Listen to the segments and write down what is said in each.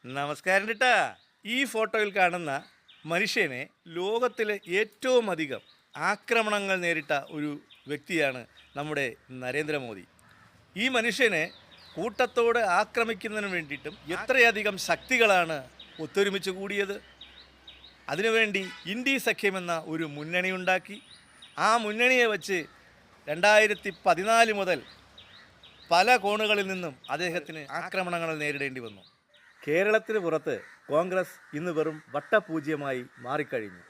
നമസ്കാരം ട്ടാ. ഈ ഫോട്ടോയിൽ കാണുന്ന മനുഷ്യനെ ലോകത്തിലെ ഏറ്റവും അധികം ആക്രമണങ്ങൾ നേരിട്ട ഒരു വ്യക്തിയാണ് നമ്മുടെ നരേന്ദ്രമോദി. ഈ മനുഷ്യനെ കൂട്ടത്തോടെ ആക്രമിക്കുന്നതിന് വേണ്ടിയിട്ടും എത്രയധികം ശക്തികളാണ് ഒത്തൊരുമിച്ച് കൂടിയത്. അതിനുവേണ്ടി ഇന്ത്യ സഖ്യമെന്ന ഒരു മുന്നണിയുണ്ടാക്കി. ആ മുന്നണിയെ വച്ച് 2014 മുതൽ പല കോണുകളിൽ നിന്നും അദ്ദേഹത്തിന് ആക്രമണങ്ങൾ നേരിടേണ്ടി വന്നു. കേരളത്തിന് പുറത്ത് കോൺഗ്രസ് ഇന്ന് വെറും വട്ടപൂജ്യമായി മാറിക്കഴിഞ്ഞു.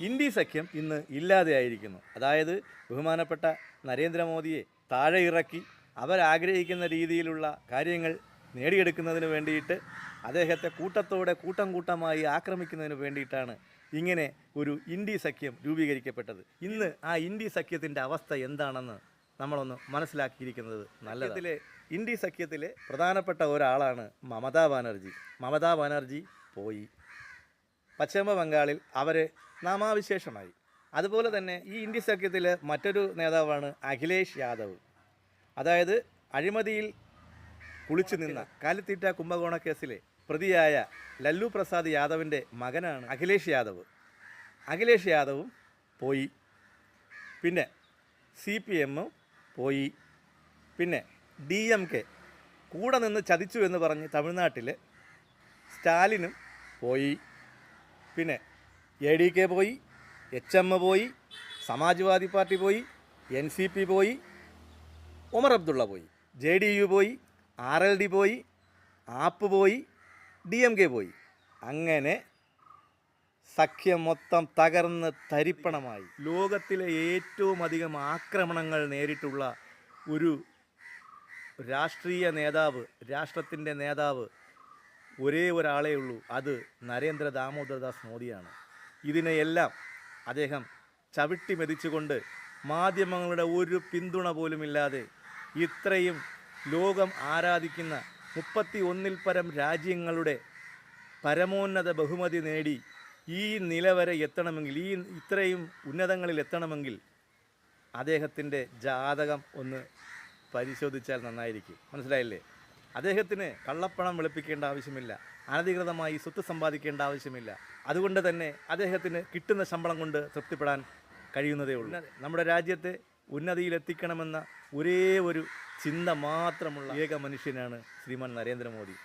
ഇന്ത്യ സഖ്യം ഇന്ന് ഇല്ലാതെയായിരിക്കുന്നു. അതായത് ബഹുമാനപ്പെട്ട നരേന്ദ്രമോദിയെ താഴെ ഇറക്കി അവരാഗ്രഹിക്കുന്ന രീതിയിലുള്ള കാര്യങ്ങൾ നേടിയെടുക്കുന്നതിന് വേണ്ടിയിട്ട് അദ്ദേഹത്തെ കൂട്ടം കൂട്ടമായി ആക്രമിക്കുന്നതിന് വേണ്ടിയിട്ടാണ് ഇങ്ങനെ ഒരു ഇന്ത്യ സഖ്യം രൂപീകരിക്കപ്പെട്ടത്. ഇന്ന് ആ ഇന്ത്യ സഖ്യത്തിൻ്റെ അവസ്ഥ എന്താണെന്ന് നമ്മളൊന്ന് മനസ്സിലാക്കിയിരിക്കുന്നത് നല്ലതിലെ ഇന്ത്യ സഖ്യത്തിലെ പ്രധാനപ്പെട്ട ഒരാളാണ് മമതാ ബാനർജി പോയി. പശ്ചിമ ബംഗാളിൽ അവർ നാമാവിശേഷമായി. അതുപോലെ തന്നെ ഈ ഇന്ത്യ സഖ്യത്തിലെ മറ്റൊരു നേതാവാണ് അഖിലേഷ് യാദവ്. അതായത് അഴിമതിയിൽ കുളിച്ചു നിന്ന കാലിത്തീറ്റ കുംഭകോണ കേസിലെ പ്രതിയായ ലല്ലു പ്രസാദ് യാദവിൻ്റെ മകനാണ് അഖിലേഷ് യാദവും പോയി. പിന്നെ CPM പോയി. പിന്നെ DMK കൂടെ നിന്ന് ചതിച്ചു എന്ന് പറഞ്ഞ് തമിഴ്നാട്ടിൽ സ്റ്റാലിനും പോയി. പിന്നെ ADK പോയി, HM പോയി, സമാജ്വാദി പാർട്ടി പോയി, NCP പോയി, ഒമർ അബ്ദുള്ള പോയി, JDU പോയി, RLD പോയി, ആപ്പ് പോയി, DMK പോയി. അങ്ങനെ സഖ്യം മൊത്തം തകർന്ന് തരിപ്പണമായി. ലോകത്തിലെ ഏറ്റവും അധികം ആക്രമണങ്ങൾ നേരിട്ടുള്ള ഒരു രാഷ്ട്രീയ നേതാവ്, രാഷ്ട്രത്തിൻ്റെ നേതാവ് ഒരേ ഒരാളേ ഉള്ളൂ. അത് നരേന്ദ്ര ദാമോദർദാസ് മോദിയാണ്. ഇതിനെയെല്ലാം അദ്ദേഹം ചവിട്ടി മെതിച്ചുകൊണ്ട് മാധ്യമങ്ങളുടെ ഒരു പിന്തുണ പോലുമില്ലാതെ ഇത്രയും ലോകം ആരാധിക്കുന്ന 31-ൽ പരം രാജ്യങ്ങളുടെ പരമോന്നത ബഹുമതി നേടി ഈ നില വരെ എത്തണമെങ്കിൽ, ഇത്രയും ഉന്നതങ്ങളിൽ എത്തണമെങ്കിൽ അദ്ദേഹത്തിൻ്റെ ജാതകം ഒന്ന് പരിശോധിച്ചാൽ നന്നായിരിക്കും. മനസ്സിലായില്ലേ? അദ്ദേഹത്തിന് കള്ളപ്പണം വെളുപ്പിക്കേണ്ട ആവശ്യമില്ല, അനധികൃതമായി സ്വത്ത് സമ്പാദിക്കേണ്ട ആവശ്യമില്ല. അതുകൊണ്ട് തന്നെ അദ്ദേഹത്തിന് കിട്ടുന്ന ശമ്പളം കൊണ്ട് തൃപ്തിപ്പെടാൻ കഴിയുന്നതേ ഉള്ളൂ. നമ്മുടെ രാജ്യത്തെ ഉന്നതിയിലെത്തിക്കണമെന്ന ഒരേ ഒരു ചിന്ത മാത്രമുള്ള ഏക മനുഷ്യനാണ് ശ്രീമാൻ നരേന്ദ്രമോദി.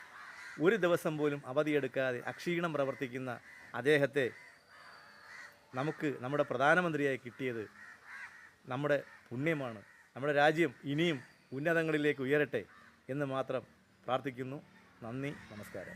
ഒരു ദിവസം പോലും അവധിയെടുക്കാതെ അക്ഷീണം പ്രവർത്തിക്കുന്ന അദ്ദേഹത്തെ നമുക്ക് നമ്മുടെ പ്രധാനമന്ത്രിയായി കിട്ടിയത് നമ്മുടെ പുണ്യമാണ്. നമ്മുടെ രാജ്യം ഇനിയും ഉന്നതങ്ങളിലേക്ക് ഉയരട്ടെ എന്ന് മാത്രം പ്രാർത്ഥിക്കുന്നു. നന്ദി, നമസ്കാരം.